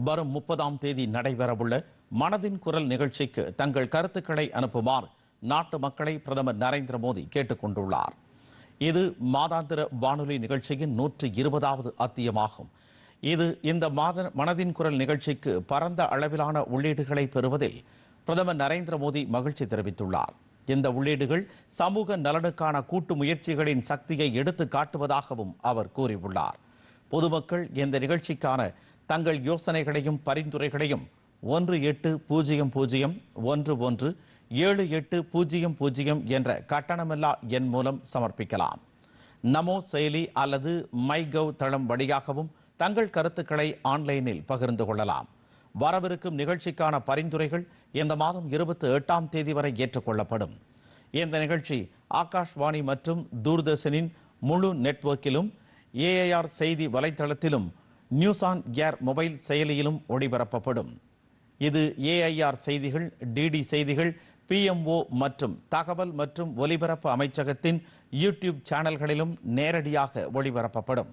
வரும் 30ஆம் தேதி நடைபெறவுள்ள மனதின் குரல் நிகழ்ச்சிக்கு தங்கள் கருத்துக்களை அனுப்புமாறு நாட்டு மக்களை பிரதமர் நரேந்திர மோடி கேட்டுக் கொண்டுள்ளார். இது மாதாந்திர வானொலி நிகழ்ச்சியின் 120வது அத்தியமாகும். இது இந்த மனதின் குரல் நிகழ்ச்சிக்கு பரந்த அளவிலான உள்ளீடுகளை பெறுவதில் பிரதமர் நரேந்திர மோடி மகிழ்ச்சி தெரிவித்துள்ளார். இந்த உள்ளீடுகள் சமூக நலனுக்கான கூட்டு முயற்சிகளின் சக்தியை எடுத்து காட்டுவதாகவும் அவர் கூறியுள்ளார். பொதுமக்கள் இந்த நிகழ்ச்சிக்கான தங்கள் யோசனைகளையும் பரிந்துரைகளையும் 1800117800 என்ற கட்டணமில்லா எண் மூலம் சமர்ப்பிக்கலாம். நமோ செயலி அல்லது மைகவ் தளம் வழியாகவும் தங்கள் கருத்துக்களை ஆன்லைனில் பகிர்ந்து கொள்ளலாம். வரவிருக்கும் நிகழ்ச்சிக்கான பரிந்துரைகள் இந்த மாதம் 28ஆம் தேதி வரை ஏற்றுக்கொள்ளப்படும். இந்த நிகழ்ச்சி ஆகாஷ்வாணி மற்றும் தூர்தர்ஷனின் முழு நெட்வொர்க்கிலும், ஏஐஆர் செய்தி வலைத்தளத்திலும், நியூஸ் ஆன் ஏர் மொபைல் செயலியிலும் ஒளிபரப்பப்படும். இது ஏஐஆர் செய்திகள், டிடி செய்திகள், பிஎம்ஓ மற்றும் தகவல் மற்றும் ஒலிபரப்பு அமைச்சகத்தின் யூடியூப் சேனல்களிலும் நேரடியாக ஒளிபரப்பப்படும்.